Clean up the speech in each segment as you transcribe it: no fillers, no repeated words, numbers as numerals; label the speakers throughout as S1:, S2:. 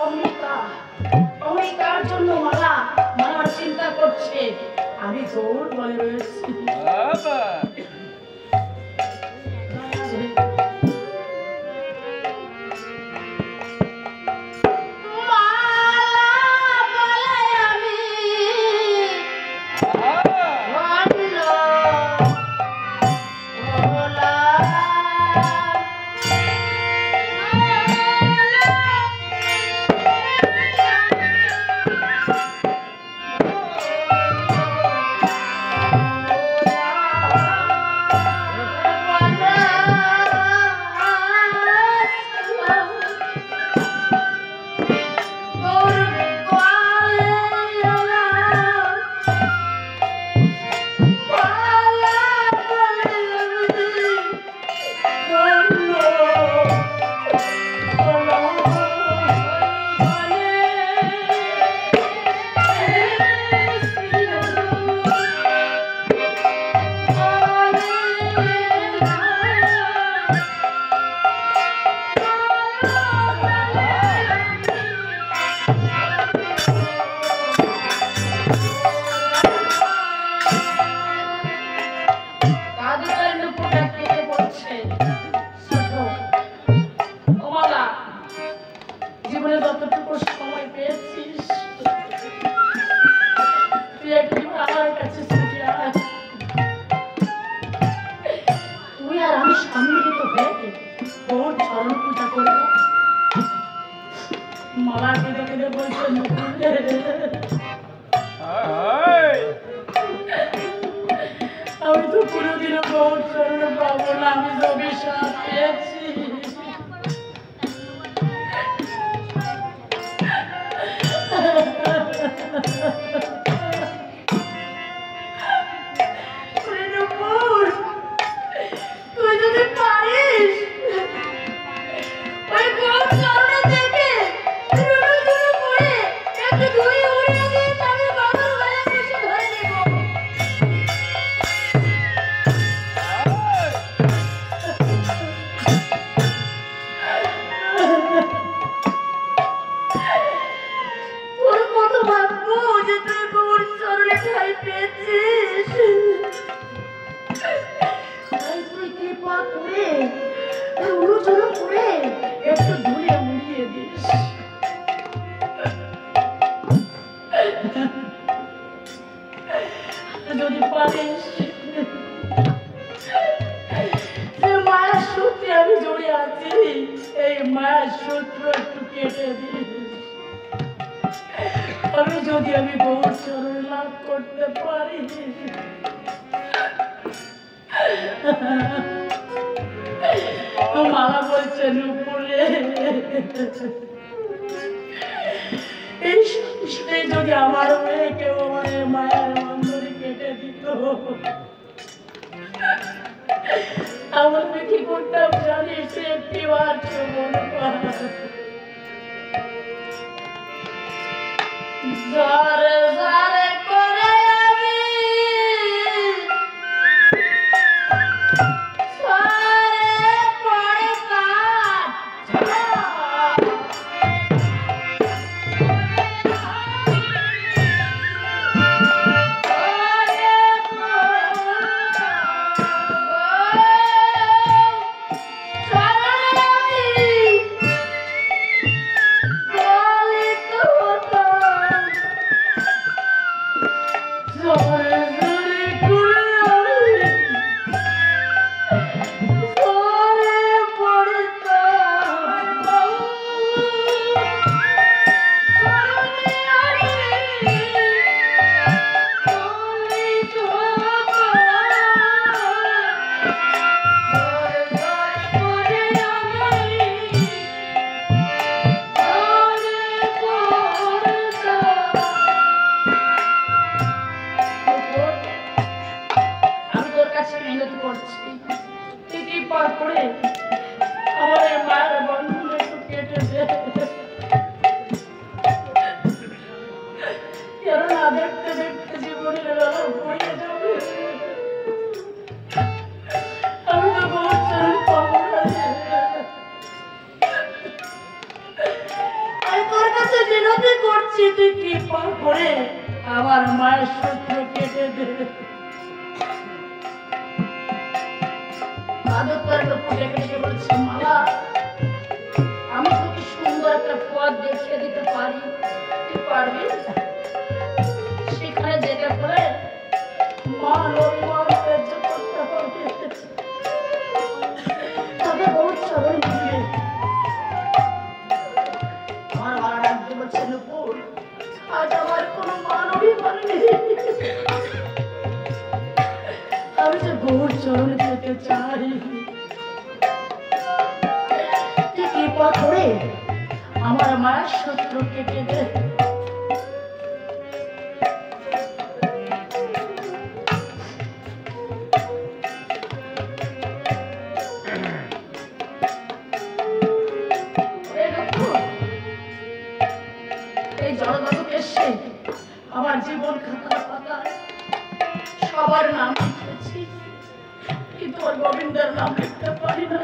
S1: অহমিকা অহমিকার জন্য মালা মালা চিন্তা করছে আমি গৌর বলে রয়েছি। আমি তো কোনোদিনও গৌর চরণ পাবো না, আমি জমি সাপ পেয়েছি। তুই যদি পারিস ওই গৌর চরণে থেকে একটু দূরে উড়িয়ে দিয়ে আমি বাবার গলায় বসে ধরে নেব। তোর কত ভাগ্য যে তুই গৌর চরণে ঠাঁই পেয়েছিস। তুই কৃপা করে উড়োচড়ো করে একটু দূরে উড়িয়ে দিস। যদি পারিস যে মায়ের সূত্রে আমি জড়িয়ে আছি এই মায়ের সূত্র একটু কেটে দিস। আমি গৌর চরণ লাভ করতে পারি। মালা বলছেন উপরে এই সংসারে যদি আমার মেয়ে কেউ আমার মায়ের বন্ধনে কেটে দিত আমি কি করতাম জানিস? একটি বার মনে কর জারে জারে করে আমি কাছে বিনতি করছি তুই কৃপা করে আমার মায়ের সূত্র কেটে দে। বলছে মালা আমি তোকে সুন্দর একটা পথ দেখিয়ে দিতে পারি, তুই পারবি? সেখানে যেতে পারে মা অভিমান সহ্য করতে হবে। তবে বহুত চরণ দিয়ে আমার মারা ডাকতে বলছে নুপুর আজ আমার কোনো মান অভিমান নেই, আমি যে গৌর চরণ পেতে চাই, তুই কৃপা করে আমার মায়ের শত্রু কেটে দে। এই জড়বাদক এসে আমার জীবন খাতার পাতায় সবার নাম লিখেছি, কিন্তু ওর গোবিন্দের নাম লিখতে পারি না।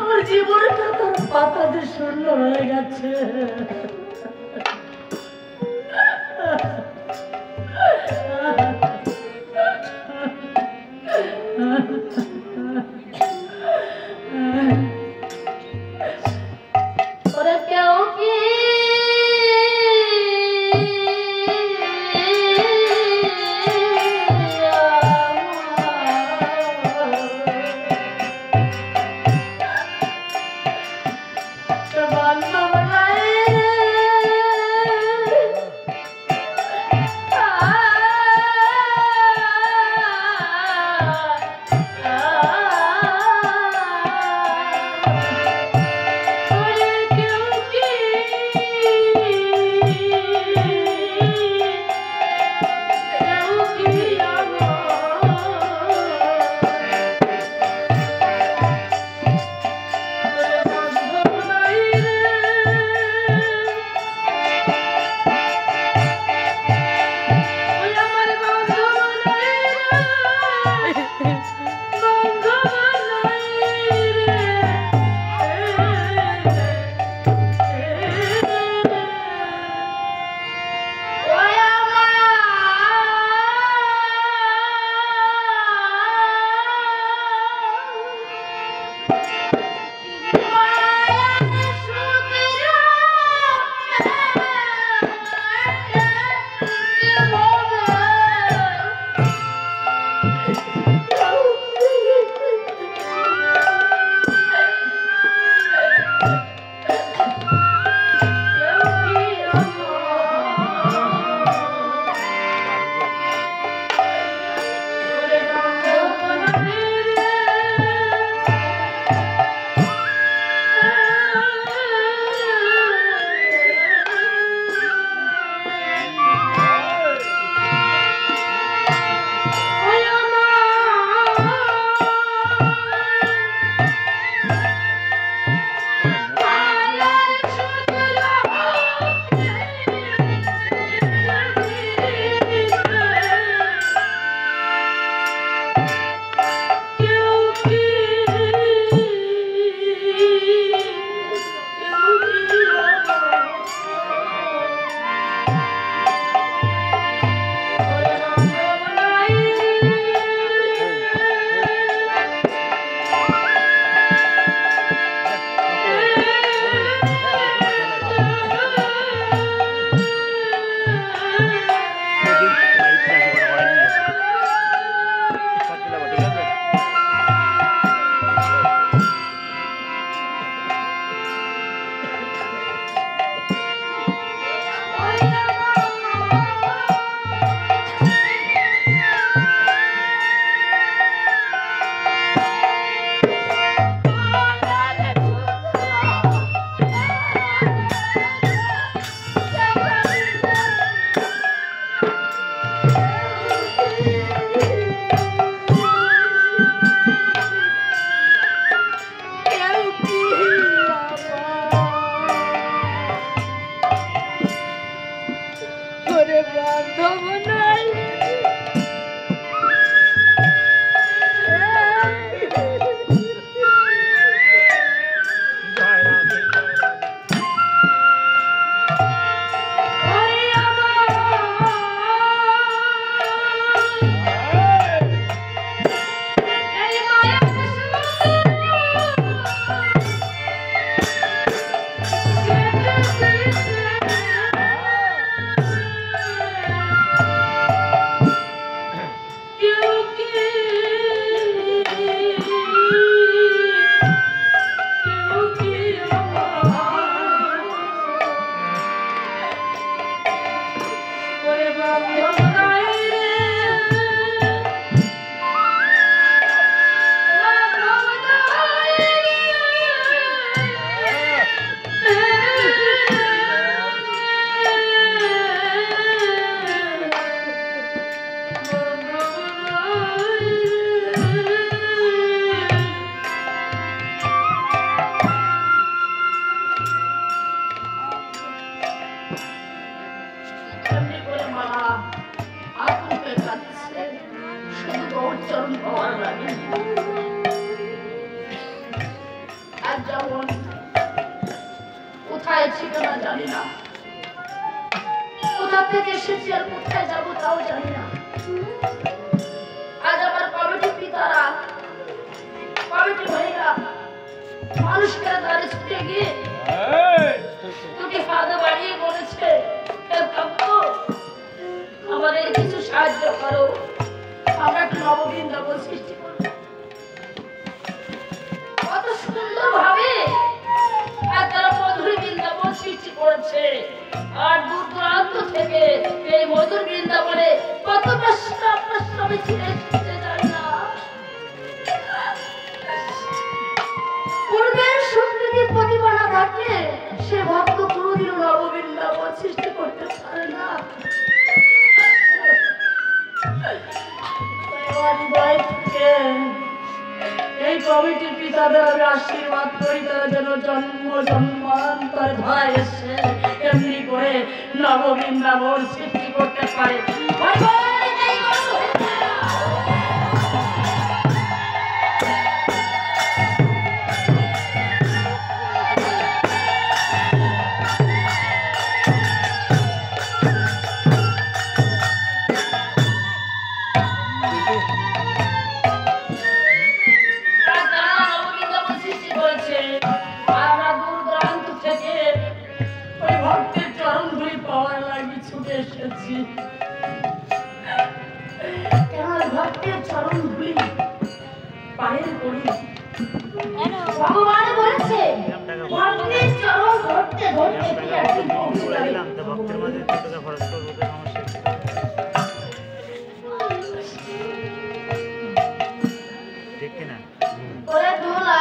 S1: আমার জীবন খাতার পাতাতে শূন্য হয়ে গেছে। ঠিকানা জানি না, কোথা থেকে এসেছি আর কোথায় যাবো তাও জানি না। আজ আমার কমিটি পিতারা, কমিটি ভাইরা মানুষকে দাঁড়ে ছুটে গিয়ে দুটি হাত বাড়িয়ে বলেছে, আমাদের কিছু সাহায্য করো, আমরা একটু নববৃন্দাবন সৃষ্টি করব। কত সুন্দর ভাবে আর তারা মধুর বৃন্দাবন সৃষ্টি করেছে। আর দূর দূরান্ত থেকে এই মধুর বৃন্দাবনে কত প্রশ্রমে ছিঁড়ে যায় না। পূর্বের সংস্কৃতি প্রতিভা না থাকলে সে ভক্ত কোনোদিনও নববৃন্দাবন সৃষ্টি করতে পারে না। এই কমিটির পিতাদের আমি আশীর্বাদ করি, তারা যেন জন্ম জন্মান্তর ভয় এসে এমনি করে নববৃন্দাবন সৃষ্টি করতে পারে। ভগবান বলেছে ভক্তের চরণ ধরতে ধরতে ভক্তের মাঝে ঠিক কিনা ওরে দোলা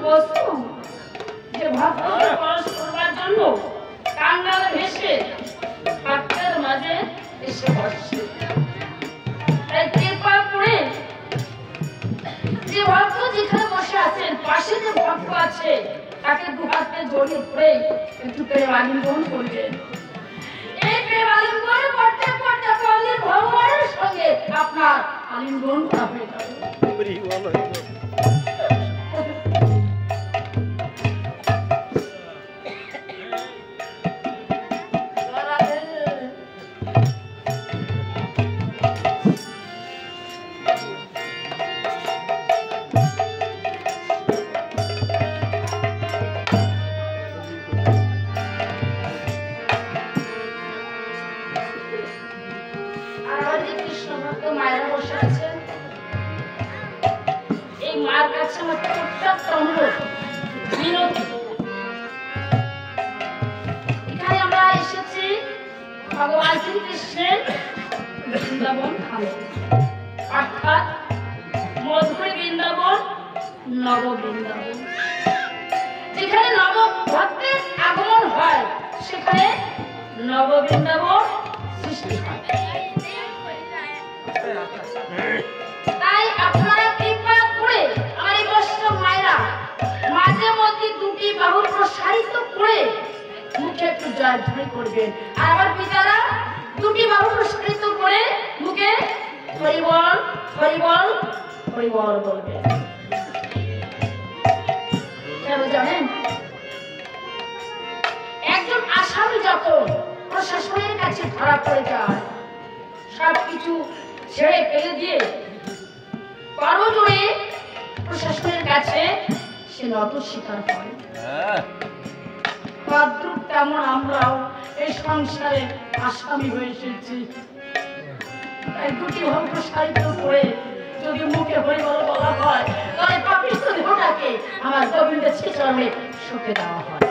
S1: বস্তু যে ভক্তকে পরশ করবার জন্য কাঙ্গাল ভেসে পাত্রের মাঝে এসে বসে। তাই কৃপা করে যে ভক্ত যেখানে বসে আছেন পাশে যে ভক্ত আছে তাকে দু হাতে জড়িয়ে ধরে একটু প্রেম আলিঙ্গন করবেন। এই প্রেম আলিঙ্গন করতে করতে পারলে ভগবানের সঙ্গে আপনার আলিঙ্গন হয়ে যাবে। ভগবান শ্রীকৃষ্ণের বৃন্দাবন ধামে অর্থাৎ মধুর বৃন্দাবন নব বৃন্দাবন। যেখানে নব ভক্তের আগমন হয় সেখানে নব বৃন্দাবন সৃষ্টি হয়। তাই আপনারা কৃপা করে আমার এই বৈষ্ণব মায়েরা মাঝে মধ্যে দুটি বাহু প্রসারিত করে মুখে একটু জয়ধ্বনি করবেন। আর আমার পিতারা দুটি বাহু প্রসারিত করে মুখে হরিবল হরিবল হরিবল বলবেন। কেন জানেন? একজন আসামি যখন প্রশাসনের কাছে ধরা পড়ে যায় সবকিছু ছেড়ে ফেলে দিয়ে করজোড়ে প্রশাসনের কাছে সে নত স্বীকার হয়। তদ্রূপ তেমন আমরাও এই সংসারে আসামি হয়ে এসেছি। তাই দুটি ভাব প্রসারিত করে যদি মুখে হরিবল বলা হয় তাহলে পাপিষ্ঠ দেহটাকে আমার গোবিন্দের শ্রীচরণে সঁপে দেওয়া হয়।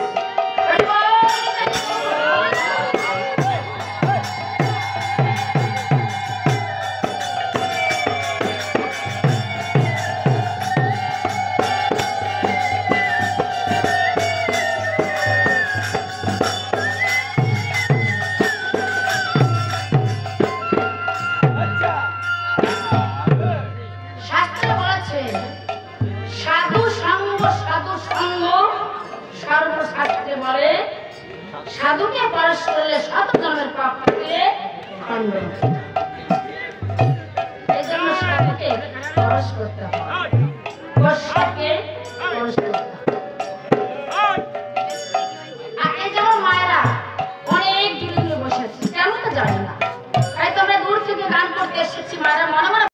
S1: সাধুকে পরশ করলে শত জন্মের পাপ থেকে খণ্ডন। এই জন্য সাধুকে পরশ করতে হয়। বৈষ্ণবকে